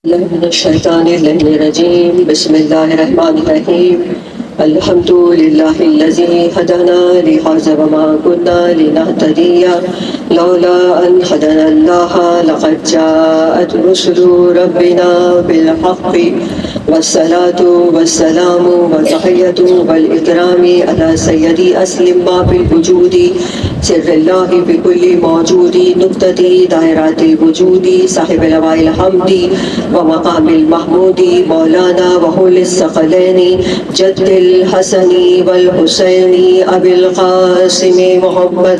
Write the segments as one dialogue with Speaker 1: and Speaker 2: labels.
Speaker 1: من الشیطان الرجیم بسم اللہ الرحمن الرحیم الحمد للہ الذی ہدانا لہذا وما كنا لنہتدی لولا ان ہدانا اللہ لقد جاءت رسل ربنا بالحق والصلاة والسلام والتحیۃ والاکرام علی سیدی اسلم ما بالوجود سر اللہ بکل موجود نقطتی دائرات وجودی صاحب لواء الحمدی ومقام المحمودی مولانا وحول الثقلین جد الحسنی والحسینی ابی القاسم محمد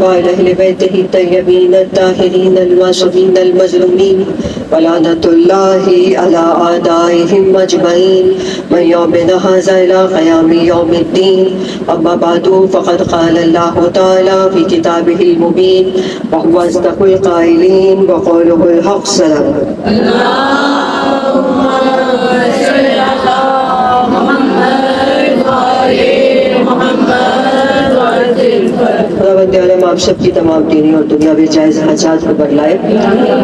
Speaker 1: وعلى أهل بيته الطيبين الطاهرين المعصومين المظلومين ولعنة الله على أعدائهم أجمعين من يومنا هذا إلى قيام يوم الدين. أما بعد فقد قال الله تعالى في كتابه المبين وهو أصدق القائلين وقوله الحق. سلام عالم آپ سب کی تمام دینی اور دنیاوی جائز حاجات کو بدلائے،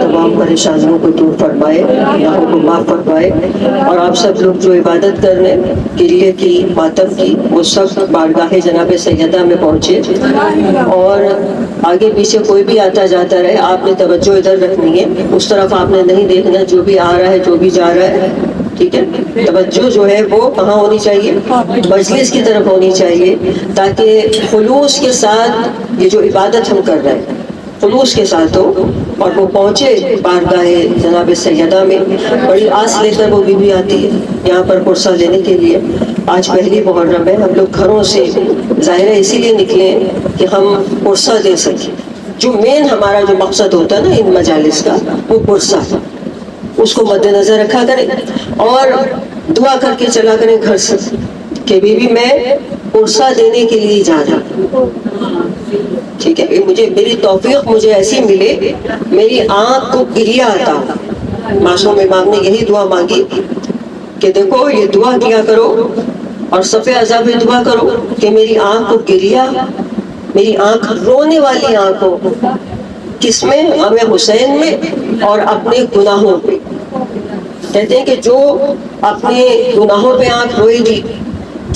Speaker 1: تمام پریشانیوں کو دور فرمائے، گناہوں کو معاف فرمائے، اور آپ سب لوگ جو عبادت کرنے گریے کی ماتم کی وہ سب بارگاہ جناب سیدہ میں پہنچے، اور آگے پیچھے کوئی بھی آتا جاتا رہے آپ نے توجہ ادھر رکھنی ہے، اس طرف آپ نے نہیں دیکھنا، جو بھی آ رہا ہے جو بھی جا رہا ہے، ٹھیک ہے. توجہ جو ہے وہ کہاں ہونی چاہیے؟ مجلس کی طرف ہونی چاہیے، تاکہ خلوص کے ساتھ یہ جو عبادت ہم کر رہے ہیں خلوص کے ساتھ ہو اور وہ پہنچے بارگاہ جناب سیدہ میں. بڑی آس لے کر وہ بھی آتی ہے یہاں پر قرصہ لینے کے لیے. آج پہلی محرم ہے، ہم لوگ گھروں سے ظاہر ہے اسی لیے نکلے کہ ہم قرصہ دے سکیں. جو مین ہمارا جو مقصد ہوتا ہے نا ان مجالس کا وہ قرصہ ہے، اس کو مد نظر رکھا کریں اور دعا کر کے چلا کریں گھر سے کہ بیوی میں قرصہ دینے کے لیے جا رہا ہوں، ٹھیک ہے. مجھے میری توفیق مجھے ایسی ملے، میری آنکھ کو گریا آتا. معصوم امام نے یہی دعا مانگی کہ دیکھو یہ دعا کیا کرو اور صف اعضاء میں دعا کرو کہ میری آنکھ کو گریا، میری آنکھ رونے والی آنکھ ہو. کس میں؟ غم حسین میں اور اپنے گناہوں پہ. کہتے ہیں کہ جو اپنے گناہوں پہ آنکھ روئے گی،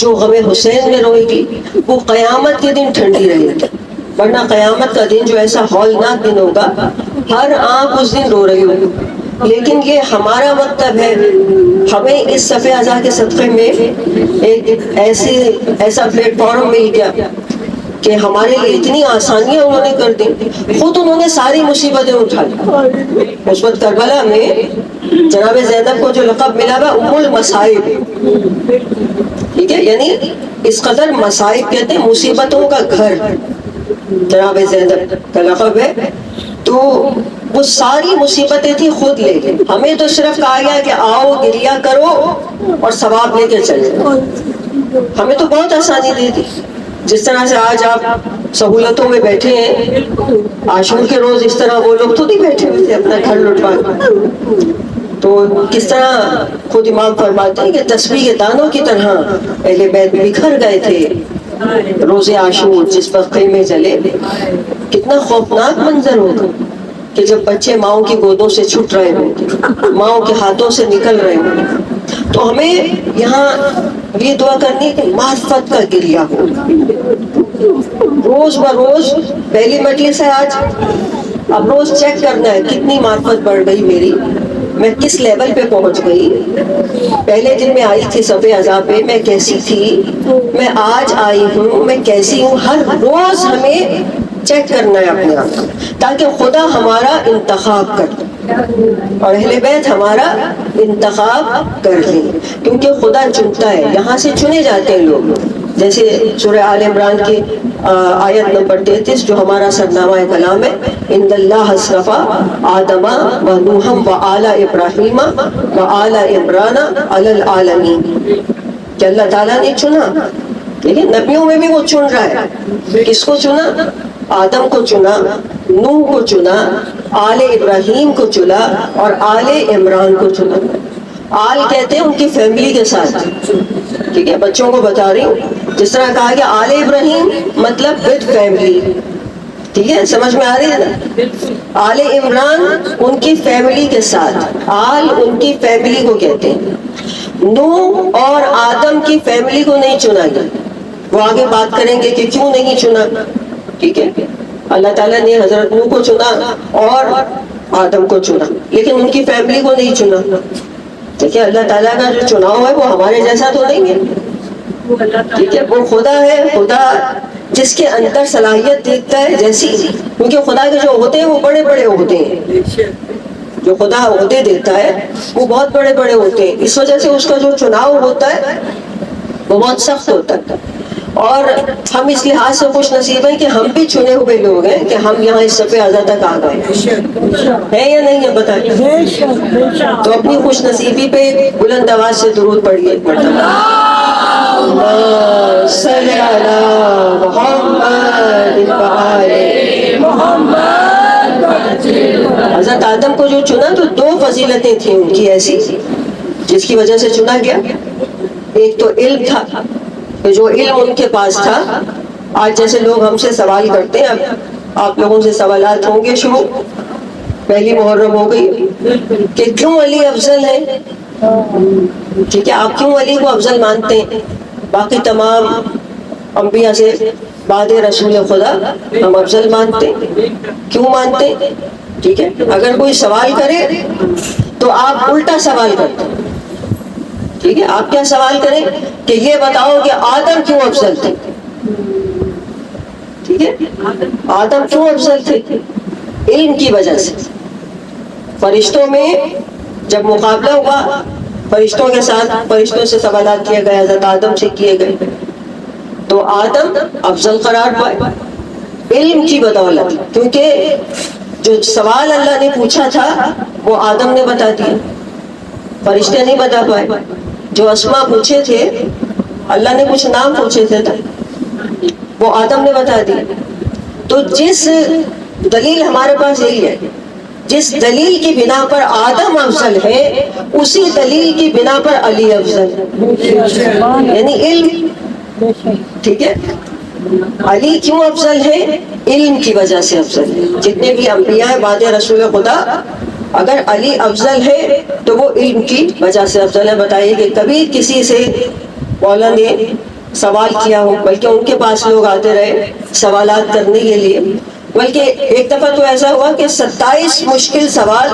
Speaker 1: جو غم حسین میں روئے گی، وہ قیامت کے دن ٹھنڈی رہے گی. ورنہ قیامت کا دن جو ایسا ہولناک دن ہوگا، ہر آنکھ اس دن رو رہی ہوگی. لیکن یہ ہمارا مطلب ہے، ہمیں اس صف اعضاء کے صدقے میں ایک ایسا پلیٹ فارم مل گیا کہ ہمارے لیے اتنی آسانیاں انہوں نے کر دی. خود انہوں نے ساری مصیبتیں اٹھا لی. اس وقت کربلا میں جناب زینب کو جو لقب ملا ہوا ام المصائب، ٹھیک ہے، یعنی اس قدر مصائب کہتے ہیں مصیبتوں کا گھر جناب زینب کا لقب ہے. تو وہ ساری مصیبتیں تھی خود لے گئے. ہمیں تو صرف کہا گیا کہ آؤ گریا کرو اور ثواب لے کے چلے. ہمیں تو بہت آسانی دے دی. جس طرح سے آج آپ سہولتوں میں بیٹھے ہیں، عاشور کے روز اس طرح وہ لوگ تو نہیں بیٹھے ہوئے تھے اپنا گھر لٹوا. تو کس طرح خود امام فرماتے ہیں کہ تسبیح کے دانوں کی طرح اہل بیت بکھر گئے تھے روز عاشور جس وقت خیمے جلے. کتنا خوفناک منظر ہوگا کہ جب بچے ماؤں کی گودوں سے چھٹ رہے ہوں، ماؤں کے ہاتھوں سے نکل رہے ہوں. تو ہمیں یہاں یہ دعا کرنی ہے کہ معرفت کا گریا ہو. روز بروز پہلی مجلس ہے آج، اب روز چیک کرنا ہے کتنی معرفت بڑھ گئی میری، میں کس لیول پہ پہنچ گئی. پہلے دن میں آئی تھی صف اعضاء پہ میں کیسی تھی، میں آج آئی ہوں میں کیسی ہوں. ہر روز ہمیں چیک کرنا ہے اپنے آپ، تاکہ خدا ہمارا انتخاب کر اور اہل بیت ہمارا انتخاب کر لیں. کیونکہ خدا چنتا ہے، یہاں سے چنے جاتے ہیں لوگ. جیسے سورہ آل عمران کی آیت نمبر 33 جو ہمارا سرنامہ کلام ہے، ان اللہ اصطفیٰ آدم و نوح و آل ابراہیم و آل عمران علی العالمین، کہ اللہ تعالیٰ نے چنا. لیکن نبیوں میں بھی وہ چن رہا ہے. کس کو چنا؟ آدم کو چنا، نوح کو چنا، آل ابراہیم کو چنا اور آل عمران کو چنا. آل کہتے ہیں ان کی فیملی کے ساتھ، ٹھیک ہے، بچوں کو بتا رہی ہوں جس طرح کہا کہ آل ابراہیم مطلب ود فیملی، ٹھیک ہے، سمجھ میں آ رہی ہے نا؟ آل عمران ان کی فیملی کے ساتھ، آل ان کی فیملی کو کہتے ہیں. نوح اور آدم کی فیملی کو نہیں چنا گیا، وہ آگے بات کریں گے کہ کیوں نہیں چنا. ٹھیک ہے، اللہ تعالیٰ نے حضرت نوح کو چنا اور آدم کو چنا، لیکن ان کی فیملی کو نہیں چنا. دیکھیں اللہ تعالیٰ کا جو چناؤ ہے وہ ہمارے جیسا تو نہیں ہے. ٹھیک ہے، وہ خدا ہے، خدا جس کے اندر صلاحیت دیکھتا ہے جیسی، کیونکہ خدا کے جو ہوتے ہیں وہ بڑے بڑے ہوتے ہیں، جو خدا عہدے دیتا ہے وہ بہت بڑے بڑے ہوتے ہیں، اس وجہ سے اس کا جو چناؤ ہوتا ہے وہ بہت سخت ہوتا ہے. اور ہم اس لحاظ سے خوش نصیب ہیں کہ ہم بھی چنے ہوئے لوگ ہیں کہ ہم یہاں اس صف اعلیٰ تک آ گئے ہیں یا نہیں ہے بتائیے. تو اپنی خوش نصیبی پہ بلند آواز سے درود پڑھیے ایک مرتبہ. اللہم صلی علی محمد محمد. حضرت آدم کو جو چنا تو دو فضیلتیں تھیں ان کی ایسی جس کی وجہ سے چنا گیا. ایک تو علم تھا، کہ جو علم ان کے پاس تھا. آج جیسے لوگ ہم سے سوال کرتے ہیں، اب آپ لوگوں سے سوالات ہوں گے شروع. پہلی محرم ہو گئی کہ کیوں علی افضل ہے. ٹھیک ہے، آپ کیوں علی کو افضل مانتے ہیں؟ باقی تمام انبیاء سے بعد رسول خدا ہم افضل مانتے ہیں. کیوں مانتے ہیں؟ ٹھیک ہے، اگر کوئی سوال کرے تو آپ الٹا سوال کرتے ہیں. ٹھیک ہے، آپ کیا سوال کریں کہ یہ بتاؤ کہ آدم کیوں افضل تھے. ٹھیک ہے، آدم کیوں افضل تھے؟ علم کی وجہ سے. فرشتوں میں جب مقابلہ ہوا فرشتوں کے ساتھ، فرشتوں سے سوالات کیے گئے، حضرت آدم سے کیے گئے، تو آدم افضل قرار پائے علم کی بدولت. کیونکہ جو سوال اللہ نے پوچھا تھا وہ آدم نے بتا دیا، فرشتے نہیں بتا پائے. جو اسما پوچھے تھے، اللہ نے کچھ نام پوچھے تھے وہ آدم نے بتا دی. تو جس دلیل ہمارے پاس یہی ہے، جس دلیل کی بنا پر آدم افضل ہے اسی دلیل کی بنا پر علی افضل ہے، یعنی علم. ٹھیک ہے، علی کیوں افضل ہے؟ علم کی وجہ سے افضل ہے. جتنے بھی انبیاء بعد رسول خدا اگر علی افضل ہے تو وہ علم کی وجہ سے افضل ہے. بتائیے کہ کبھی کسی سے مولا نے سوال کیا ہو، بلکہ ان کے پاس لوگ آتے رہے سوالات کرنے کے لیے. بلکہ ایک دفعہ تو ایسا ہوا کہ 27 مشکل سوال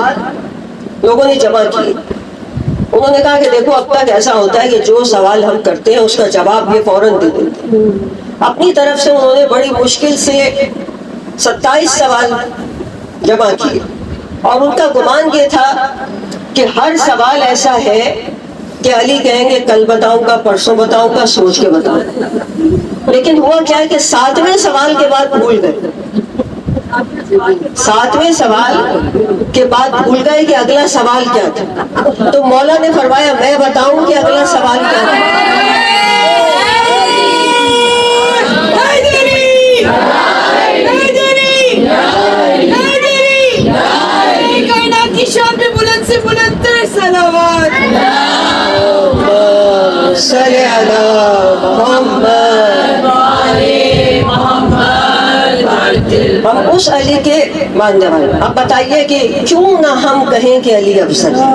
Speaker 1: لوگوں نے جمع کیے. انہوں نے کہا کہ دیکھو اب تک ایسا ہوتا ہے کہ جو سوال ہم کرتے ہیں اس کا جواب یہ فوراً دے دیتے ہیں. اپنی طرف سے انہوں نے بڑی مشکل سے 27 سوال جمع کیے، اور ان کا گمان یہ تھا کہ ہر سوال ایسا ہے کہ علی کہیں گے کل بتاؤں گا، پرسوں بتاؤں گا، سوچ کے بتاؤں گا. لیکن ہوا کیا ہے کہ 7ویں سوال کے بعد بھول گئے. 7ویں سوال کے بعد بھول گئے کہ اگلا سوال کیا تھا. تو مولا نے فرمایا میں بتاؤں کہ اگلا سوال کیا تھا.
Speaker 2: شام میں بلند سے بلند صلوات.
Speaker 1: صلی علی محمد. ہم اس علی کے ماننے والے. اب بتائیے کہ کیوں نہ ہم کہیں کہ علی افضل ہے؟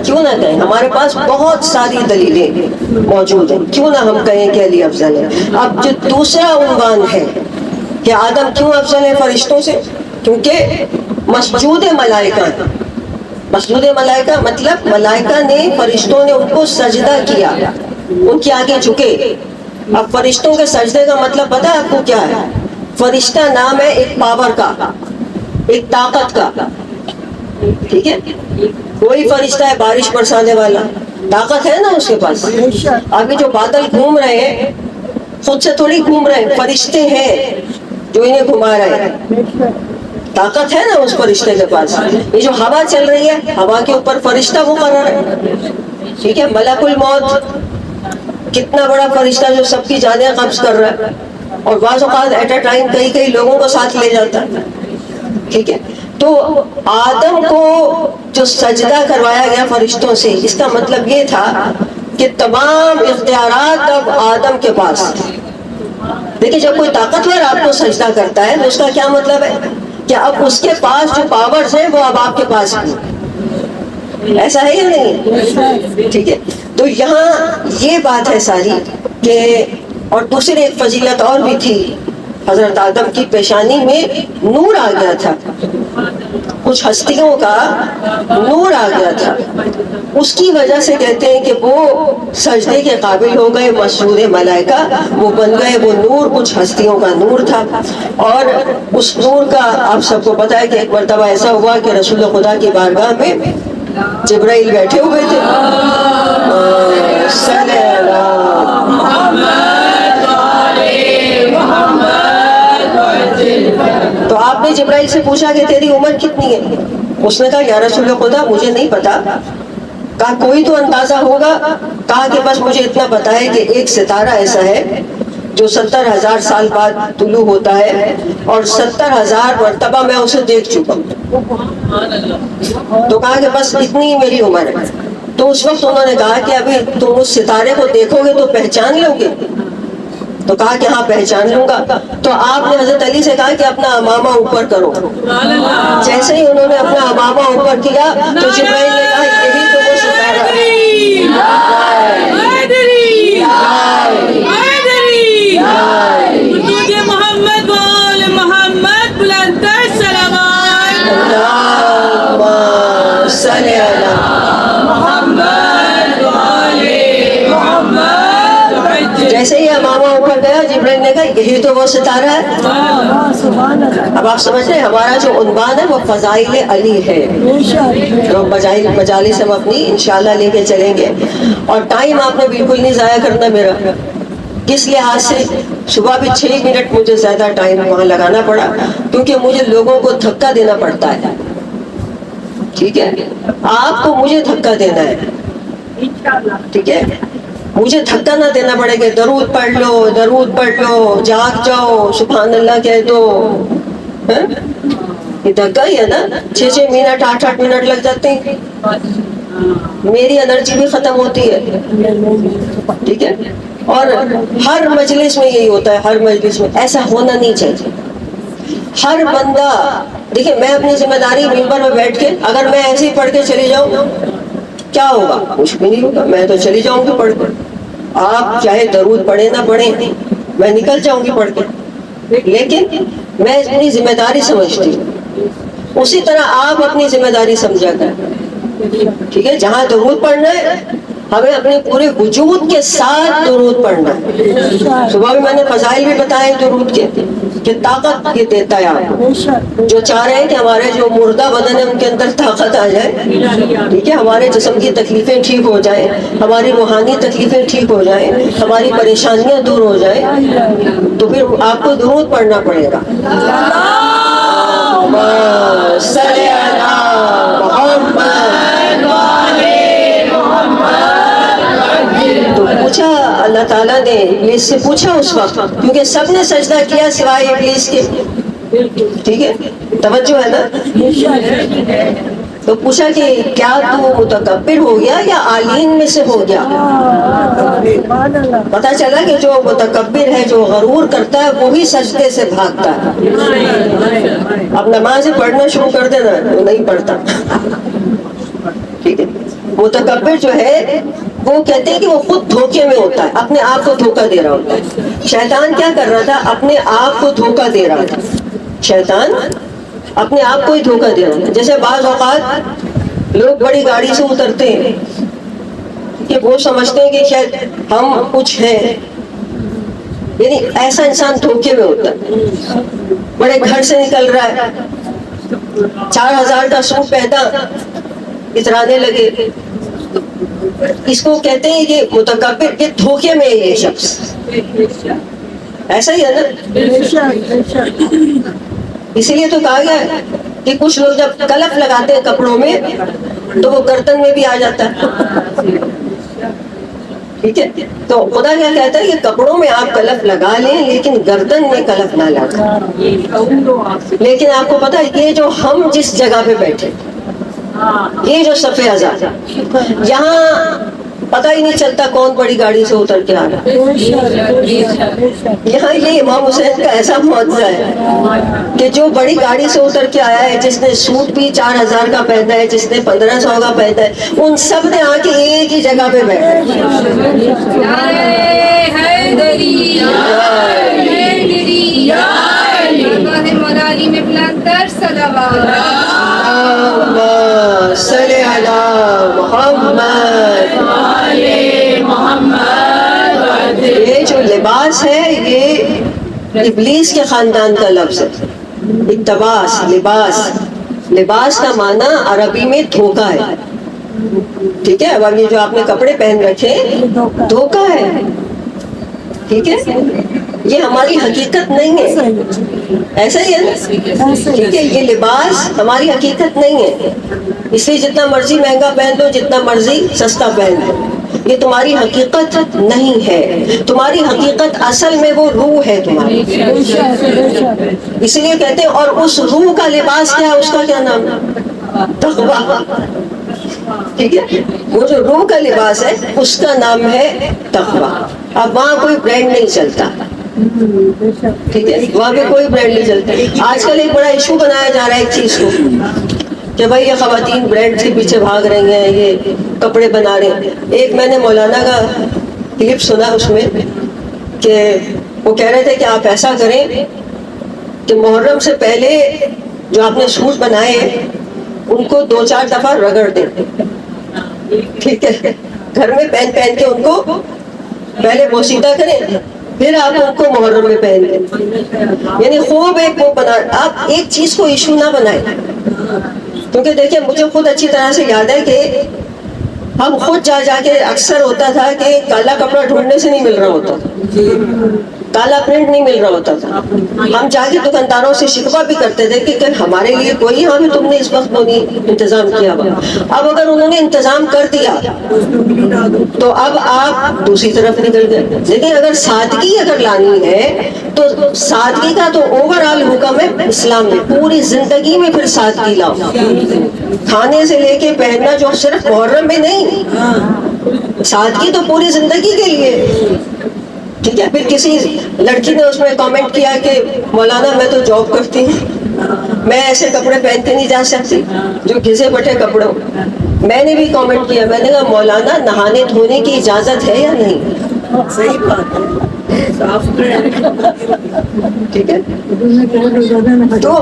Speaker 1: کیوں نہ کہیں؟ ہمارے پاس بہت ساری دلیلیں موجود ہیں، کیوں نہ ہم کہیں کہ علی افضل ہے. اب جو دوسرا عنوان ہے کہ آدم کیوں افضل ہے فرشتوں سے، کیونکہ مسجود ملائکہ، مسجود ملائکہ مطلب ملائکہ نے، فرشتوں نے ان کو سجدہ کیا، ان کے آگے جھکے. اب فرشتوں کے سجدے کا مطلب پتہ ہے آپ کو کیا ہے؟ فرشتہ نام ہے ایک پاور کا، ایک طاقت کا. ٹھیک ہے، کوئی فرشتہ ہے بارش برسانے والا، طاقت ہے نا اس کے پاس. آگے جو بادل گھوم رہے ہیں خود سے تھوڑی گھوم رہے ہیں، فرشتے ہیں جو انہیں گھما رہے ہیں. طاقت ہے نا اس فرشتے کے پاس. یہ جو ہوا چل رہی ہے ہوا کے اوپر فرشتہ مقرر ہے. ٹھیک ہے، ملک الموت کتنا بڑا فرشتہ جو سب کی جانیں قبض کر رہا ہے، اور بعض اوقات ایٹ اے ٹائم کئی لوگوں کو ساتھ لے جاتا ہے. ٹھیک ہے، تو آدم کو جو سجدہ کروایا گیا فرشتوں سے، اس کا مطلب یہ تھا کہ تمام اختیارات اب آدم کے پاس. دیکھیں جب کوئی طاقتور آپ کو سجدہ کرتا ہے تو اس کا کیا مطلب ہے کہ اب اس کے پاس جو پاورز ہیں وہ اب آپ کے پاس ہیں. ایسا ہے یا نہیں؟ ٹھیک ہے. تو یہاں یہ بات ہے ساری کہ اور دوسری ایک فضیلت اور بھی تھی. حضرت آدم کی پیشانی میں نور آ گیا تھا. کچھ ہستیوں کا نور آ گیا تھا. اس کی وجہ سے کہتے ہیں کہ وہ سجدے کے قابل ہو گئے. مسجود ملائکہ وہ بن گئے. وہ نور کچھ ہستیوں کا نور تھا. اور اس نور کا آپ سب کو پتا ہے کہ ایک مرتبہ ایسا ہوا کہ رسول خدا کی بارگاہ میں جبرائیل بیٹھے ہوئے تھے. صلی تو آپ نے جبرائیل سے پوچھا کہ تیری عمر کتنی ہے؟ اس نے کہا یا رسول خدا مجھے نہیں پتا. کہا کوئی تو اندازہ ہوگا. کہا کہ بس مجھے اتنا پتا ہے کہ ایک ستارہ ایسا ہے جو 70,000 سال بعد طلوع ہوتا ہے اور 70,000 مرتبہ میں اسے دیکھ چکا ہوں. تو کہا کہ بس اتنی ہی میری عمر ہے. تو اس وقت انہوں نے کہا کہ ابھی تم اس ستارے کو دیکھو گے تو پہچان لو گے؟ تو کہا کہ ہاں پہچان لوں گا. تو آپ نے حضرت علی سے کہا کہ اپنا امامہ اوپر کرو. جیسے ہی انہوں نے اپنا امامہ اوپر کیا تو جبرائیل نے کہا یہی تو وہ ستارہ ہے.
Speaker 2: محمد بول محمد بلندر سلامات.
Speaker 1: اللہم صلی علی
Speaker 2: محمد محمد.
Speaker 1: جیسے ہی امامہ اوپر گیا جبرائیل نے کہا یہی تو وہ ستارہ ہے. اب آپ سمجھ رہے ہیں ہمارا جو عنوان ہے وہ فضائل علی ہے. تو مجالس ہم اپنی انشاءاللہ لے کے چلیں گے. اور ٹائم آپ نے بالکل نہیں ضائع کرنا میرا. کس لحاظ سے صبح بھی 6 منٹ مجھے زیادہ ٹائم وہاں لگانا پڑا کیونکہ مجھے لوگوں کو دھکا دینا پڑتا ہے. ٹھیک ہے. آپ کو مجھے دھکا دینا ہے. ٹھیک ہے. مجھے دھکا نہ دینا پڑے کہ درود پڑھ لو درود پڑھ لو جاگ جاؤ سبحان اللہ کہہ دو. یہ دھکا ہی ہے نا. 6 منٹ 8 منٹ لگ جاتے ہیں. میری انرجی بھی ختم ہوتی ہے. ٹھیک ہے. اور ہر مجلس میں یہی ہوتا ہے. ہر مجلس میں ایسا ہونا نہیں چاہیے. ہر بندہ دیکھیں میں اپنی ذمہ داری ممبر میں بیٹھ کے اگر میں ایسے ہی پڑھ کے چلی جاؤں کیا ہوگا؟ کچھ بھی نہیں ہوگا. میں تو چلی جاؤں گی پڑھ کے. آپ چاہے درود پڑھیں نہ پڑھیں میں نکل جاؤں گی پڑھ کے. لیکن میں اپنی ذمہ داری سمجھتی ہوں. اسی طرح آپ اپنی ذمہ داری سمجھا کریں. ٹھیک ہے. جہاں درود پڑھنا ہے ہمیں اپنے پورے وجود کے ساتھ درود پڑھنا ہے. صبح بھی میں نے فضائل بھی بتائے درود کے کہ طاقت یہ دیتا ہے. آپ جو چاہ رہے ہیں کہ ہمارے جو مردہ بدن ہے ان کے اندر طاقت آ جائے. ٹھیک ہے. ہمارے جسم کی تکلیفیں ٹھیک ہو جائیں ہماری روحانی تکلیفیں ٹھیک ہو جائیں ہماری پریشانیاں دور ہو جائیں تو پھر آپ کو درود پڑھنا پڑے گا. اللہم صلی علی محمد. تو پوچھا اللہ تعالیٰ نے ابلیس سے پوچھا اس وقت کیونکہ سب نے سجدہ کیا سوائے ابلیس کے. ٹھیک ہے. توجہ ہے نا. تو پوچھا کہ کیا تو متکبر ہو گیا یا عالین میں سے ہو گیا؟ پتا چلا کہ جو متکبر ہے جو غرور کرتا ہے وہی سجدے سے بھاگتا ہے. اب نماز پڑھنا شروع کر دینا وہ نہیں پڑھتا. ٹھیک ہے. متکبر جو ہے وہ کہتے ہیں کہ وہ خود دھوکے میں ہوتا ہے اپنے آپ کو دھوکہ دے رہا ہوتا ہے. شیطان کیا کر رہا تھا؟ اپنے آپ کو دھوکہ دے رہا تھا. شیطان اپنے آپ کو ہی دھوکہ دے رہا تھا. جیسے بعض اوقات لوگ بڑی گاڑی سے اترتے ہیں کہ وہ سمجھتے ہیں کہ شاید ہم کچھ ہیں. یعنی ایسا انسان دھوکے میں ہوتا ہے. بڑے گھر سے نکل رہا ہے 4,000 کا سوٹ پہنا اترانے لگے. اس کو کہتے ہیں کہ متکبر کے دھوکے میں یہ شخص. ایسا ہی ہے نا. اسی لیے تو کہا گیا ہے کہ کچھ لوگ جب کلف لگاتے ہیں کپڑوں میں تو وہ گردن میں بھی آ جاتا ہے. ٹھیک ہے. تو خدا کیا کہتا ہے کہ کپڑوں میں آپ کلف لگا لیں لیکن گردن میں کلف نہ لگائیں. لیکن آپ کو پتا ہے یہ جو ہم جس جگہ پہ بیٹھے یہ جو صف آزاد یہاں پتہ ہی نہیں چلتا کون بڑی گاڑی سے اتر کے آ رہا ہے. یہاں یہ امام حسین کا ایسا معجزہ ہے کہ جو بڑی گاڑی سے اتر کے آیا ہے، جس نے سوٹ بھی 4000 کا پہنا ہے، جس نے 1500 کا پہنا ہے، ان سب نے آ کے ایک ہی جگہ پہ بیٹھا. صلی علی محمد. یہ جو لباس ہے یہ ابلیس کے خاندان کا لفظ ہے. اقتباس، لباس کا معنی عربی میں دھوکہ ہے. ٹھیک ہے، اب یہ جو آپ نے کپڑے پہن رکھے دھوکہ ہے. ٹھیک ہے، یہ ہماری حقیقت نہیں ہے. ایسا ہی ہے نا؟ ٹھیک ہے، یہ لباس ہماری حقیقت نہیں ہے. اس لیے جتنا مرضی مہنگا پہن لو، جتنا مرضی سستا پہن لو، یہ تمہاری حقیقت نہیں ہے. تمہاری حقیقت اصل میں وہ روح ہے تمہاری. اس لیے کہتے ہیں، اور اس روح کا لباس کیا ہے؟ اس کا کیا نام ہے؟ تقویٰ. ٹھیک ہے، وہ جو روح کا لباس ہے اس کا نام ہے تقویٰ. اب وہاں کوئی برانڈ نہیں چلتا. ٹھیک ہے، وہاں پہ کوئی برانڈ نہیں چلتا. آج کل ایک بڑا ایشو بنایا جا رہا ہے ایک چیز کو کہ بھائی یہ خواتین برانڈ کے پیچھے بھاگ رہی ہیں، یہ کپڑے بنا رہے ہیں. ایک میں نے مولانا کا کلپ سنا، اس میں کہ وہ کہہ رہے تھے کہ آپ ایسا کریں کہ محرم سے پہلے جو آپ نے سوٹ بنائے ان کو 2-4 دفعہ رگڑ دیں. ٹھیک ہے، گھر میں پہن کے ان کو پہلے بوسیدہ کریں، پھر آپ ان کو محرم میں پہن دیں. یعنی خوب ایک وہ بنا. آپ ایک چیز کو ایشو نہ بنائیں، کیونکہ دیکھیں مجھے خود اچھی طرح سے یاد ہے کہ ہم خود جا کے اکثر ہوتا تھا کہ کالا کپڑا ڈھونڈنے سے نہیں مل رہا ہوتا، کالا پرنٹ نہیں مل رہا ہوتا تھا. ہم جا کے دکانداروں سے شکوہ بھی کرتے تھے کہ ہمارے لیے کوئی یہاں بھی تم نے اس وقت نہیں انتظام کیا ہوا. اب اگر انہوں نے انتظام کر دیا تو اب آپ دوسری طرف نکل گئے. لیکن اگر سادگی لانی ہے تو سادگی کا تو اوور آل حکم ہے اسلام میں. پوری زندگی میں پھر سادگی لاؤ، کھانے سے لے کے پہننا، جو صرف محرم میں نہیں، سادگی تو پوری زندگی کے لیے. ٹھیک ہے، پھر کسی لڑکی نے اس میں کامنٹ کیا کہ مولانا میں تو جاب کرتی ہوں، میں ایسے کپڑے پہن کے نہیں جا سکتی جو گھسے بٹے کپڑوں. میں نے بھی کامنٹ کیا، میں نے کہا مولانا نہانے دھونے کی اجازت ہے یا نہیں؟ صحیح بات ہے. ٹھیک ہے، تو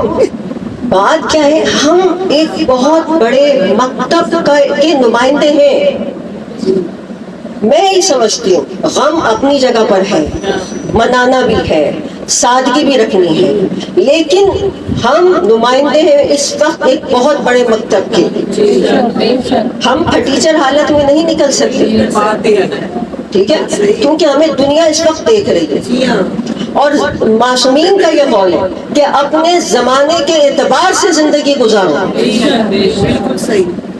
Speaker 1: بات کیا ہے، ہم ایک بہت بڑے مکتب کے نمائندے ہیں. میں ہی سمجھتی ہوں غم اپنی جگہ پر ہے، منانا بھی ہے، سادگی بھی رکھنی ہے، لیکن ہم نمائندے ہیں اس وقت ایک بہت بڑے مکتب کے. ہم ٹیچر حالت میں نہیں نکل سکتے. ٹھیک ہے، کیونکہ ہمیں دنیا اس وقت دیکھ رہی ہے. اور معصومین کا یہ قول ہے کہ اپنے زمانے کے اعتبار سے زندگی گزارو.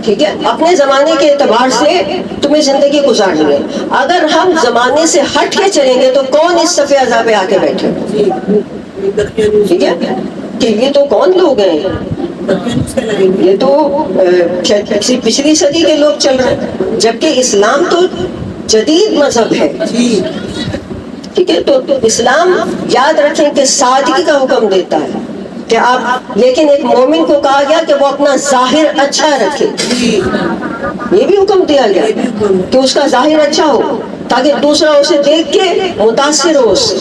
Speaker 1: ٹھیک ہے، اپنے زمانے کے اعتبار سے تمہیں زندگی گزارنی ہے. اگر ہم زمانے سے ہٹ کے چلیں گے تو کون اس صفحے عذاب پہ آ کے بیٹھے؟ ٹھیک ہے، کہ یہ تو کون لوگ ہیں، یہ تو پچھلی صدی کے لوگ چل رہے ہیں، جبکہ اسلام تو جدید مذہب ہے. ٹھیک ہے، تو اسلام یاد رکھیں کہ سادگی کا حکم دیتا ہے کہ آپ، لیکن ایک مومن کو کہا گیا کہ وہ اپنا ظاہر اچھا رکھے. یہ بھی حکم دیا گیا کہ اس کا ظاہر اچھا ہو تاکہ دوسرا اسے دیکھ کے متاثر ہو اس سے.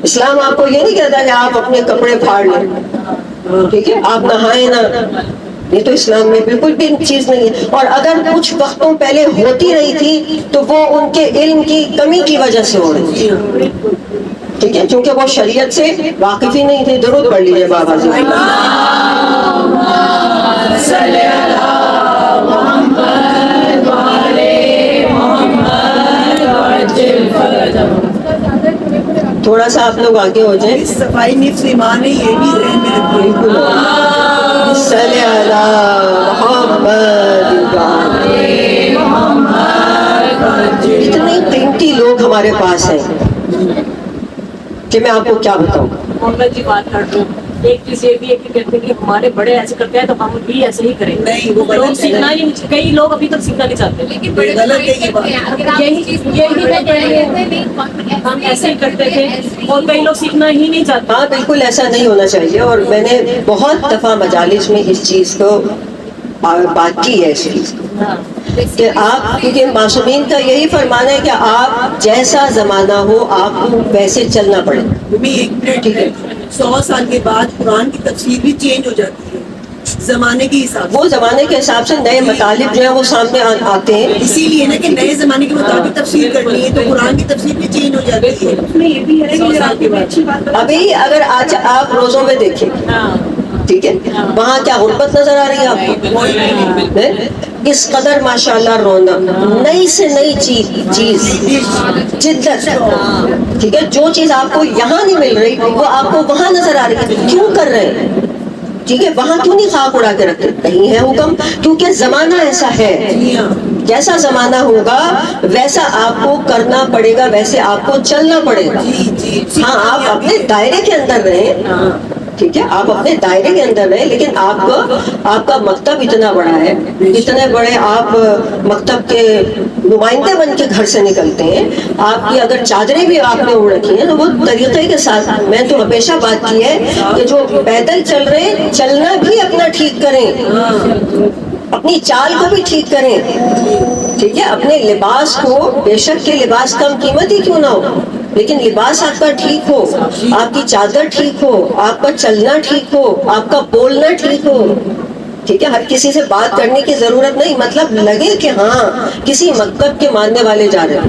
Speaker 1: اسلام آپ کو یہ نہیں کہتا کہ آپ اپنے کپڑے پھاڑ لیں، ٹھیک ہے، آپ نہائیں نہ، یہ تو اسلام میں بالکل بھی چیز نہیں ہے. اور اگر کچھ وقتوں پہلے ہوتی رہی تھی تو وہ ان کے علم کی کمی کی وجہ سے ہو رہی تھی. ٹھیک ہے، کیونکہ وہ شریعت سے واقف ہی نہیں تھے. درود پڑھ لیجیے بابا جی. تھوڑا سا آپ لوگ آگے ہو جائیں.
Speaker 2: صفائی نفس ایمان ہے، یہ بھی ذہن میں رکھیے.
Speaker 1: بالکل. صلی علی محمد. اتنے قیمتی لوگ ہمارے پاس ہیں کہ میں آپ کو کیا بتاؤں.
Speaker 2: محمد جی بات کر دو.
Speaker 3: ایک چیز یہ بھی ہے کہ کہتے ہیں کہ ہمارے بڑے ایسے کرتے ہیں تو ہم بھی ایسے ہی کریں.
Speaker 4: نہیں، وہ
Speaker 3: لوگ
Speaker 4: غلط
Speaker 3: سیکھنا ہی کئی لوگ ابھی تک سیکھنا نہیں چاہتے.
Speaker 2: لیکن بڑے
Speaker 4: غلط ہے یہ بات.
Speaker 3: یہی میں کہہ رہی ہوں ہم ایسے ہی کرتے تھے اور کئی لوگ سیکھنا ہی نہیں چاہتے.
Speaker 1: ہاں بالکل ایسا نہیں ہونا چاہیے. اور میں نے بہت دفعہ مجالس میں اس چیز کو بات کی ہے، اس چیز کو کہ آپ، کیونکہ معصومین کا یہی فرمان ہے کہ آپ جیسا زمانہ ہو آپ کو ویسے چلنا پڑے.
Speaker 4: بھی 1 منٹ ہے، 100 سال کے بعد قرآن کی تفسیر بھی چینج ہو جاتی ہے زمانے کے حساب سے.
Speaker 1: وہ زمانے کے حساب سے نئے مطالب جو ہیں وہ سامنے آتے ہیں.
Speaker 4: اسی لیے نا کہ نئے زمانے کے مطابق تفسیر کرنی ہے تو قرآن کی تفسیر بھی چینج ہو جاتی ہے.
Speaker 3: اس میں یہ بھی ہے کہ سال کے بعد
Speaker 1: ابھی اگر آج آپ روزوں میں دیکھیں، ٹھیک ہے، وہاں کیا غربت نظر آ رہی ہے آپ کو؟ اس قدر ماشاءاللہ رونق، نئی سے نئی چیز جدت، ٹھیک ہے، جو چیز آپ کو یہاں نہیں مل رہی وہ آپ کو وہاں نظر آ رہی ہے. کیوں کر رہے ہیں؟ ٹھیک ہے، وہاں کیوں نہیں خاک اڑا کے رکھتے؟ نہیں ہے حکم، کیونکہ زمانہ ایسا ہے. جیسا زمانہ ہوگا ویسا آپ کو کرنا پڑے گا، ویسے آپ کو چلنا پڑے گا. ہاں آپ اپنے دائرے کے اندر رہیں، ٹھیک ہے، آپ اپنے دائرے کے اندر رہیں، لیکن آپ کا مکتب اتنا بڑا ہے، اتنے بڑے آپ مکتب کے نمائندے بن کے گھر سے نکلتے ہیں. آپ کی اگر چادریں بھی آپ نے اوڑھ رکھی ہیں تو وہ طریقے کے ساتھ. میں تو ہمیشہ بات کی ہے کہ جو پیدل چل رہے ہیں چلنا بھی اپنا ٹھیک کریں، اپنی چال کو بھی ٹھیک کریں، ٹھیک ہے، اپنے لباس کو، بے شک کہ لباس کم قیمت ہی کیوں نہ ہو، لیکن لباس آپ کا ٹھیک ہو، آپ کی چادر ٹھیک ہو، آپ کا چلنا ٹھیک ہو، آپ کا بولنا ٹھیک ہو. ٹھیک ہے، ہر کسی سے بات کرنے کی ضرورت نہیں، مطلب لگے کہ ہاں کسی مکتب کے ماننے والے جا رہے ہیں.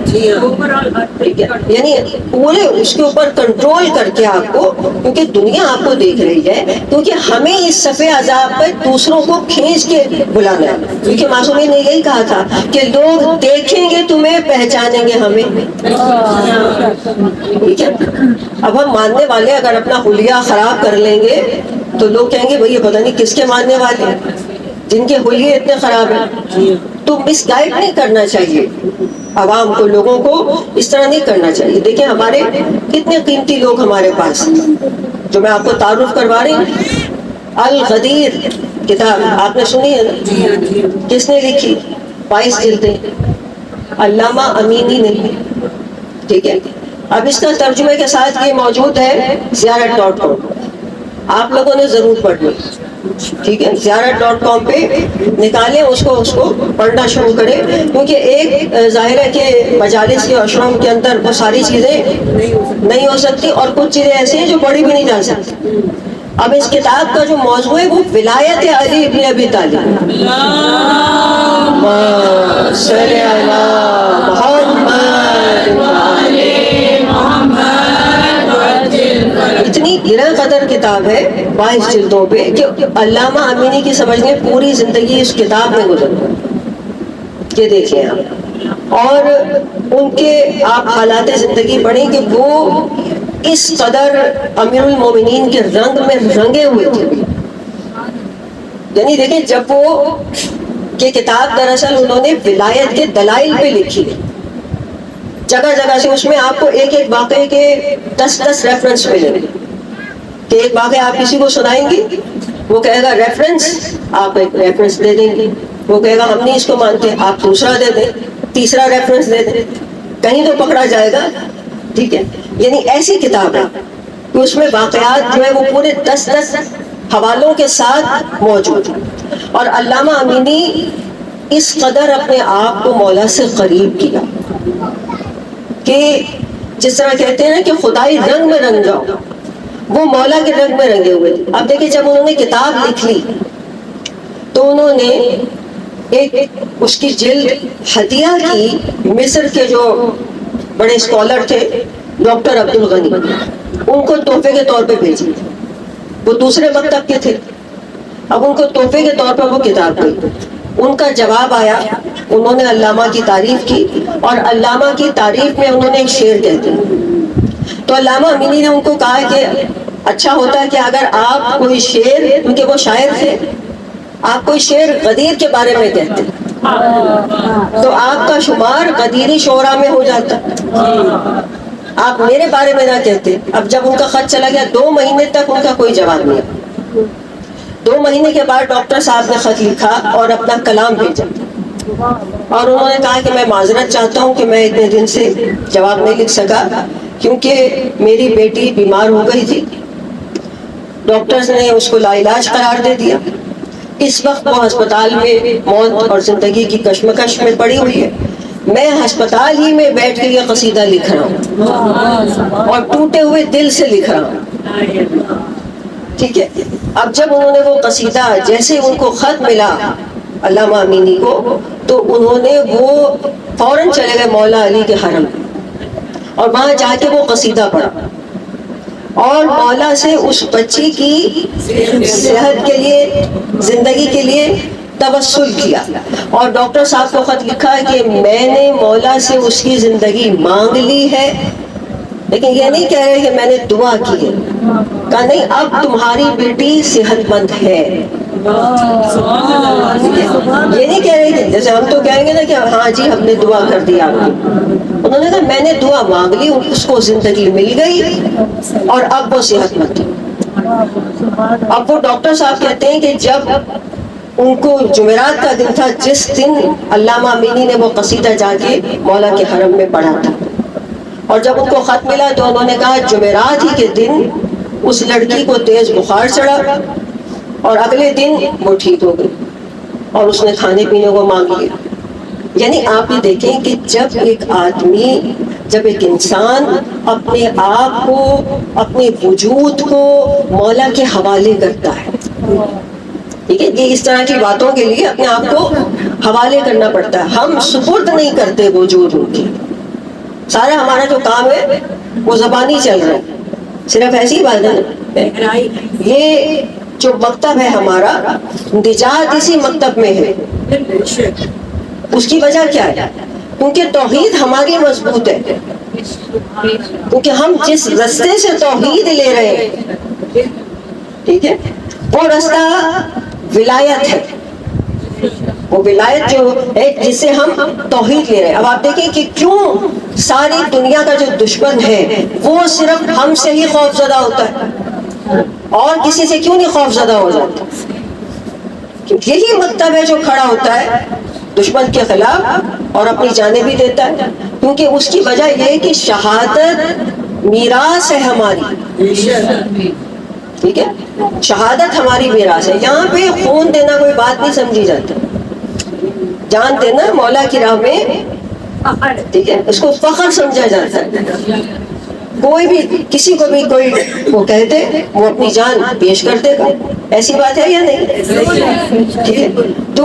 Speaker 1: ٹھیک ہے، یعنی پورے اس کے اوپر کنٹرول کر کے آپ کو، کیونکہ دنیا آپ کو دیکھ رہی ہے، کیونکہ ہمیں اس صفحے عذاب پر دوسروں کو کھینچ کے بلانا ہے. کیونکہ معصومین نے یہی کہا تھا کہ لوگ دیکھیں گے تمہیں، پہچانیں گے ہمیں. ٹھیک ہے، اب ہم ماننے والے اگر اپنا حلیہ خراب کر لیں گے تو لوگ کہیں گے بھئی یہ پتہ نہیں کس کے ماننے والے ہیں جن کے حلیے اتنے خراب ہیں. تو مس گائیڈ نہیں کرنا چاہیے عوام کو، لوگوں کو اس طرح نہیں کرنا چاہیے. دیکھیں ہمارے کتنے قیمتی لوگ ہمارے پاس ہیں، جو میں آپ کو تعارف کروا رہی ہوں. الغدیر کتاب آپ نے سنی ہے نا؟ کس نے لکھی؟ 22 جلدیں، علامہ امینی نے. ٹھیک ہے، اب اس کا ترجمے کے ساتھ یہ موجود ہے زیارت.com، آپ لوگوں نے ضرور پڑھنا. ٹھیک ہے، زیارت.com پہ نکالیں اس کو پڑھنا شروع کریں، کیونکہ ایک ظاہر ہے کہ مجالس کے عشروں کے اندر وہ ساری چیزیں نہیں ہو سکتی، اور کچھ چیزیں ایسی ہیں جو پڑھی بھی نہیں جا سکتی. اب اس کتاب کا جو موضوع ہے وہ ولایت علی ابن ابی طالب. صلی اللہ محمد. اتنی گرہ قدر کتاب ہے 22 جلدوں پہ کہ علامہ امینی کی سمجھنے پوری زندگی اس کتاب میں گزر گئی. یہ دیکھیں آپ، اور ان کے آپ حالات زندگی پڑھیں کہ وہ اس قدر امیر المومنین کے رنگ میں رنگے ہوئے تھے. یعنی دیکھیں جب وہ یہ کتاب دراصل انہوں نے ولایت کے دلائل پہ لکھی، جگہ جگہ سے اس میں آپ کو ایک ایک واقعے کے 10 ریفرنس ملیں گے. کہ ایک واقعہ آپ کسی کو سنائیں گے، وہ کہے گا ریفرنس، آپ ایک ریفرنس دے دیں گے. وہ کہے گا ہم نہیں اس کو مانتے، آپ دوسرا دے دیں، تیسرا ریفرنس دے دیں، کہیں تو پکڑا جائے گا. ٹھیک ہے، یعنی ایسی کتاب ہے کہ اس میں واقعات جو ہے وہ پورے 10 حوالوں کے ساتھ موجود ہیں. اور علامہ امینی اس قدر اپنے آپ کو مولا سے قریب کیا کہ جس طرح کہتے ہیں نا کہ خدائی رنگ میں رنگ جاؤ، وہ مولا کے رنگ میں رنگے ہوئے. اب دیکھیں جب انہوں نے کتاب لکھ لی تو انہوں نے ایک اس کی جلد ہدیہ کی مصر کے جو بڑے اسکالر تھے ڈاکٹر عبد الغنی، ان کو تحفے کے طور پہ بھیجی. وہ دوسرے مکتب کے تھے، اب ان کو تحفے کے طور پر وہ کتاب دی. ان کا جواب آیا، انہوں نے علامہ کی تعریف کی، اور علامہ کی تعریف میں انہوں نے ایک شعر کہتے ہیں. تو علامہ امینی نے ان کو کہا کہ اچھا ہوتا ہے کہ اگر آپ کوئی شعر، کیونکہ وہ شاعر تھے، آپ کوئی شعر غدیر کے بارے میں کہتے تو آپ کا شمار غدیری شعراء میں ہو جاتا. آپ میرے بارے میں نہ کہتے. اب جب ان کا خط چلا گیا 2 مہینے تک ان کا کوئی جواب نہیں آیا. 2 مہینے کے بعد ڈاکٹر صاحب نے خط لکھا اور اپنا کلام بھیجا اور انہوں نے کہا کہ میں معذرت چاہتا ہوں کہ میں اتنے دن سے جواب نہیں لکھ سکا کیونکہ میری بیٹی بیمار ہو گئی تھی. ڈاکٹرز نے اس کو لاعلاج قرار دے دیا. اس وقت وہ ہسپتال میں موت اور زندگی کی کشمکش میں پڑی ہوئی ہے. میں ہسپتال ہی میں بیٹھ کے یہ قصیدہ لکھ رہا ہوں اور ٹوٹے ہوئے دل سے لکھ رہا ہوں. ٹھیک ہے. اب جب انہوں نے وہ قصیدہ جیسے ان کو خط ملا علامہ امینی کو تو انہوں نے وہ فوراً چلے گئے مولا علی کے حرم اور وہاں جا کے وہ قصیدہ پڑھا اور مولا سے اس بچی کی صحت کے لیے زندگی کے لیے توسل کیا اور ڈاکٹر صاحب کو خط لکھا کہ میں نے مولا سے اس کی زندگی مانگ لی ہے لیکن یہ نہیں کہہ رہے کہ میں نے دعا کی ہے. کہا نہیں اب تمہاری بیٹی صحت مند ہے. یہ نہیں کہہ رہے کہ جیسے ہم تو کہیں گے نا کہ ہاں جی ہم نے دعا کر دی آپ کی. انہوں نے کہا میں نے دعا مانگ لی اس کو زندگی مل گئی اور اب وہ صحت مند ہے. اب وہ ڈاکٹر صاحب کہتے ہیں کہ جب ان کو جمعرات کا دن تھا جس دن علامہ امینی نے وہ قصیدہ جا کے مولا کے حرم میں پڑھا تھا اور جب ان کو خط ملا تو انہوں نے کہا جمعرات ہی کے دن اس لڑکی کو تیز بخار چڑھا اور اگلے دن وہ ٹھیک ہو گئی اور اس نے کھانے پینے کو مانگ لیا. یعنی آپ یہ دیکھیں کہ جب ایک آدمی جب ایک انسان اپنے آپ کو اپنے وجود کو مولا کے حوالے کرتا ہے. ٹھیک ہے. یہ اس طرح کی باتوں کے لیے اپنے آپ کو حوالے کرنا پڑتا ہے. ہم سپرد نہیں کرتے وجود ان کی. سارا ہمارا جو کام ہے وہ زبانی چل رہا ہے. صرف ایسی بات ہے. یہ جو مکتب ہے ہمارا نجات اسی مکتب میں ہے. اس کی وجہ کیا ہے؟ کیونکہ توحید ہماری مضبوط ہے. کیونکہ ہم جس رستے سے توحید لے رہے ہیں ٹھیک ہے وہ رستہ ولایت ہے. وہ ولایت جو ہے جس سے ہم توحید لے رہے ہیں. اب آپ دیکھیں کہ کیوں ساری دنیا کا جو دشمن ہے وہ صرف ہم سے ہی خوف زدہ ہوتا ہے اور کسی سے کیوں نہیں خوف زدہ ہو جاتا؟ کیونکہ یہی مکتب ہے جو کھڑا ہوتا ہے دشمن کے خلاف اور اپنی جانیں بھی دیتا ہے. کیونکہ اس کی وجہ یہ ہے کہ شہادت میراث ہے ہماری. ٹھیک ہے. شہادت ہماری میراث ہے. یہاں پہ خون دینا کوئی بات نہیں سمجھی جاتا. جان دینا مولا کی راہ میں ٹھیک ہے اس کو فخر سمجھا جاتا ہے. کوئی بھی کسی کو بھی کوئی وہ کہتے وہ اپنی جان پیش کر دے گا. ایسی بات ہے یا نہیں؟ ٹھیک ہے. تو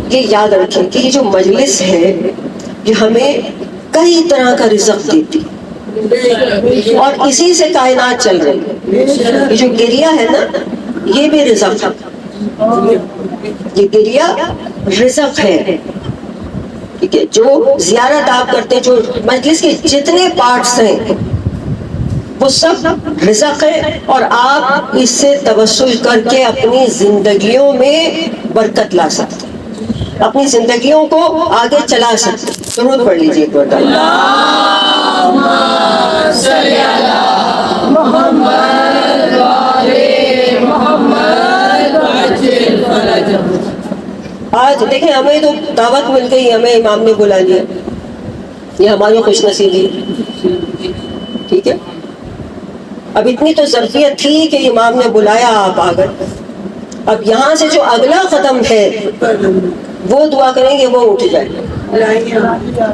Speaker 1: یہ یاد رکھیں کہ یہ جو مجلس ہے یہ ہمیں کئی طرح کا رزق دیتی اور اسی سے کائنات چل رہی ہے. یہ جو گریا ہے نا یہ بھی رزق ہے. یہ گریا رزق ہے. ٹھیک ہے. جو زیارت آپ کرتے ہیں جو مجلس کے جتنے پارٹس ہیں وہ سب رزق ہے اور آپ اس سے توسل کر کے اپنی زندگیوں میں برکت لا سکتے ہیں. اپنی زندگیوں کو آگے چلا سکتے ہیں. درود پڑھ لیجیے ایک بار. اللہم صلی علی محمد و آل محمد وعجل فرجہم. آج دیکھیں ہمیں تو دعوت مل گئی. ہمیں امام نے بلا لیا. یہ ہماری خوش نصیبی. ٹھیک ہے. اب اتنی تو ظرفیت تھی کہ امام نے بلایا آپ آ گئے. اب یہاں سے جو اگلا قدم ہے وہ دعا کریں گے وہ اٹھ جائے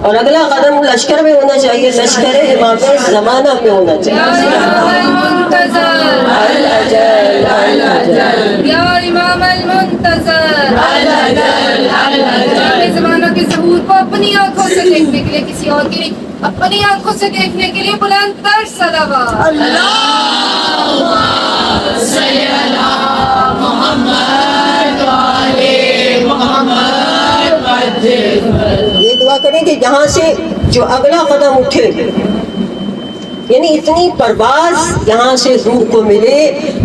Speaker 1: اور اگلا قدم لشکر میں ہونا چاہیے. لشکر امام زمانہ میں ہونا چاہیے.
Speaker 2: یا امام المنتظر زمانہ کے ظہور کو اپنی آنکھوں سے دیکھنے کے لیے کسی اور کی نہیں اپنی آنکھوں سے دیکھنے کے لیے بلند تر صلوات. اللہم صلی علی محمد و آل محمد وعجل.
Speaker 1: یہ دعا کریں کہ یہاں سے جو اگلا قدم اٹھے یعنی اتنی پرواز یہاں سے روح کو ملے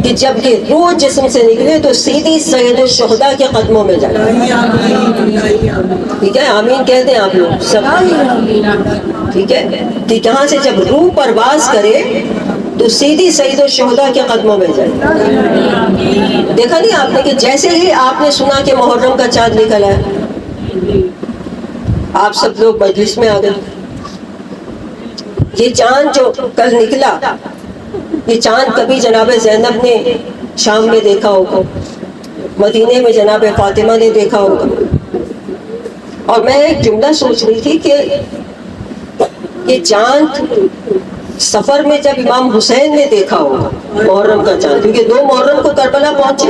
Speaker 1: کہ جب یہ روح جسم سے نکلے تو سیدھی سید الشہداء کے قدموں میں جائے. ٹھیک ہے. آمین کہہ دیں آپ لوگ سب. ٹھیک ہے، کہ کہاں سے جب روح پرواز کرے تو سیدھی سید الشہداء کے قدموں میں جائے. دیکھا نہیں آپ نے کہ جیسے ہی آپ نے سنا کہ محرم کا چاند نکلا ہے آپ سب لوگ مجلس میں آ گئے. یہ چاند جو کل نکلا، یہ چاند کبھی جناب زینب نے شام میں دیکھا ہوگا، مدینے میں جناب فاطمہ نے دیکھا ہوگا. اور میں ایک جملہ سوچ رہی تھی کہ یہ چاند سفر میں جب امام حسین نے دیکھا ہوگا محرم کا چاند، کیونکہ 2 محرم کو کربلا پہنچے،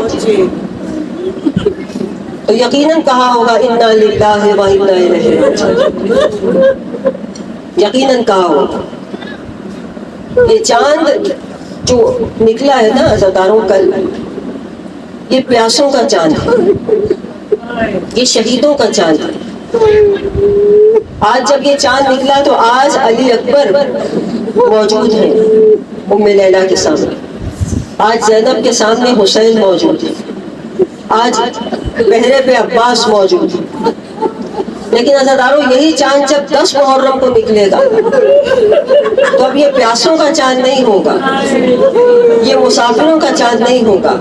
Speaker 1: تو یقیناً کہا ہوگا انا للہ و انا الیہ راجعون. یقیناً کہا ہوگا. یہ چاند جو نکلا ہے نا عزاداروں کل، یہ پیاسوں کا چاند ہے، یہ شہیدوں کا چاند ہے. آج جب یہ چاند نکلا تو آج علی اکبر موجود ہیں ام لیلہ کے سامنے، آج زینب کے سامنے حسین موجود ہے، آج بہرے پہ عباس موجود ہے. لیکن عزاداروں یہی چاند جب 10 محرم کو نکلے گا تو اب یہ پیاسوں کا چاند نہیں ہوگا، یہ مسافروں کا چاند نہیں ہوگا،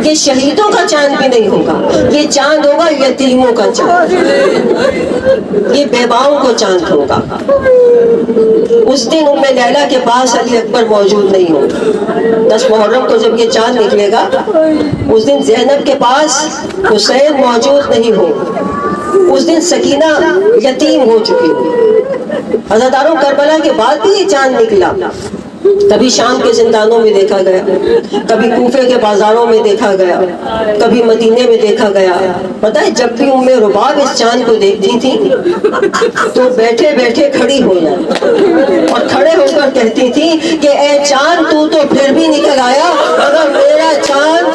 Speaker 1: یہ شہیدوں کا چاند بھی نہیں ہوگا. یہ چاند ہوگا یتیموں کا چاند، یہ بیواؤں کو چاند ہوگا. اس دن ام لیلہ کے پاس علی اکبر موجود نہیں ہوگا. 10 محرم کو جب یہ چاند نکلے گا اس دن زینب کے پاس حسین موجود نہیں ہوگا، اس دن سکینہ یتیم ہو چکی ہوگی. عزاداروں کربلا کے بعد بھی یہ چاند نکلا. کبھی شام کے زندانوں میں دیکھا گیا، کبھی کوفے کے بازاروں میں دیکھا گیا، کبھی مدینے میں دیکھا گیا. پتہ ہے جب بھی ام رباب اس چاند کو دیکھتی تھی تو بیٹھے بیٹھے کھڑی ہو جاتی اور کھڑے ہو کر کہتی تھی کہ اے چاند تو پھر بھی نکل آیا، اگر میرا چاند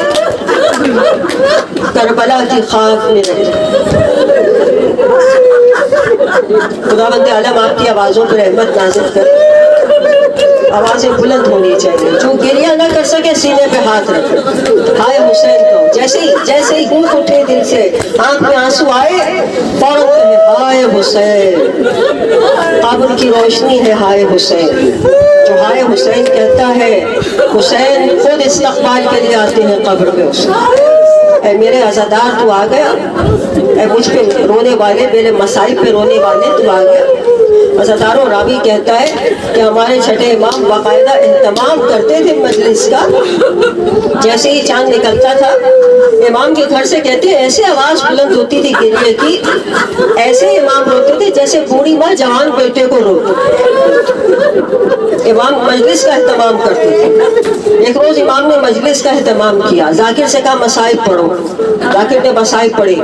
Speaker 1: کربلا کی خاک میں رہ جائے. خداوند عالم آپ کی آوازوں پر رحمت نازل کرے. آوازیں بلند ہونی چاہیے. جو گریہ نہ کر سکے سینے پہ ہاتھ رکھے، ہائے حسین کو. جیسے ہی اونٹ اٹھے دل سے، آنکھ میں آنسو آئے، فوراً کہے ہائے حسین. قبر کی روشنی ہے ہائے حسین. جو ہائے حسین کہتا ہے حسین خود استقبال کے لیے آتے ہیں قبر پہ. اے میرے عزادار تو آ گیا، اے مجھ پہ رونے والے، میرے مصائب پہ رونے والے تو آ گیا. عزاداروں راوی کہتا ہے کہ ہمارے چھٹے امام باقاعدہ اہتمام کرتے تھے مجلس کا. جیسے ہی چاند نکلتا تھا امام کے گھر سے کہتے ہیں ایسے آواز بلند ہوتی تھی گریے کی، ایسے امام روتے تھے جیسے بوڑھی ماں جوان بیٹے کو روتے. امام مجلس کا اہتمام کرتے تھے. ایک روز امام نے مجلس کا اہتمام کیا. ذاکر سے کہا مصائب پڑھو. ذاکر نے مصائب پڑھی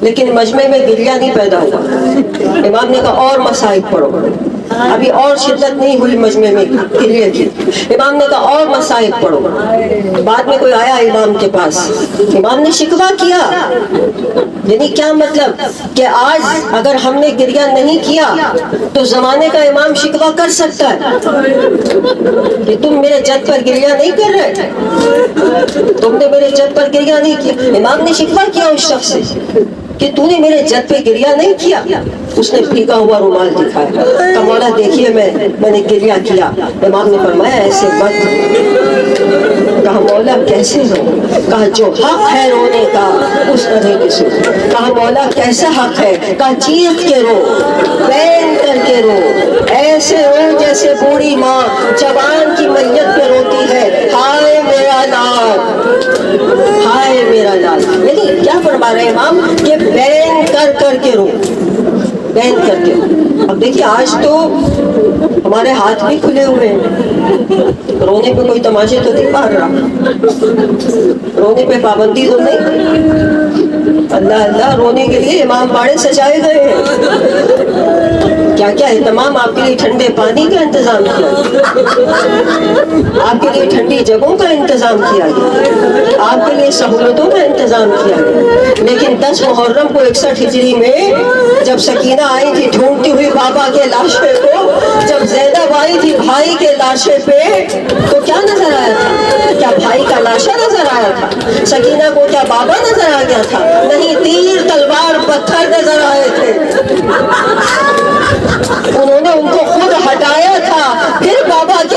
Speaker 1: لیکن مجمع میں گریہ نہیں پیدا ہوا. امام نے کہا اور مصائب پڑھو. ابھی اور شدت نہیں ہوئی مجمع میں گریہ کی. امام نے کہا اور مصائب پڑھو. بعد میں کوئی آیا امام کے پاس، امام نے شکوہ کیا. یعنی کیا مطلب کہ آج اگر ہم نے گریہ نہیں کیا تو زمانے کا امام شکوہ کر سکتا ہے کہ تم میرے جد پر گریہ نہیں کر رہے، تم نے میرے جد پر گریہ نہیں کیا. امام نے شکوہ کیا اس شخص سے کہ تو نے میرے جد پہ گریہ نہیں کیا. اس نے بھیگا ہوا رومال دکھایا، کہا مولا دیکھیے میں نے گریہ کیا. امام نے فرمایا ایسے مت. کہا مولا کیسے رو؟ کہا جو حق ہے رونے کا اس طرح کے سو. کہا مولا کیسا حق ہے؟ کہا چیخ کے رو، بین کر کے رو، ایسے رو جیسے بوڑھی ماں جوان کی میت پہ روتی ہے، ہائے میرا لال، ہائے میرا لال. یعنی کیا فرما رہے امام کہ بین کر کر کے رو، بین کر کے. اب دیکھیے آج تو ہمارے ہاتھ بھی کھلے ہوئے ہیں، رونے پہ کوئی تماشے تو نہیں مار رہا، رونے پہ پابندی تو نہیں. اللہ اللہ رونے کے لیے امام باڑے سجائے گئے ہیں. کیا کیا اہتمام، آپ کے لیے ٹھنڈے پانی کا انتظام کیا گیا، آپ کے لیے ٹھنڈی جگہوں کا انتظام کیا گیا، آپ کے لیے سہولتوں کا انتظام کیا گیا. لیکن 10 محرم کو 61 ہجری میں جب سکینہ آئی تھی ڈھونڈتی ہوئی بابا کے لاشے کو، جب زینب آئی تھی بھائی کے لاشے پہ، تو کیا نظر آیا تھا؟ کیا بھائی کا لاشا نظر آیا تھا؟ سکینہ کو کیا بابا نظر آ گیا تھا؟ نہیں، تیر تلوار پتھر نظر آئے تھے. انہوں نے ان کو خود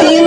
Speaker 1: 3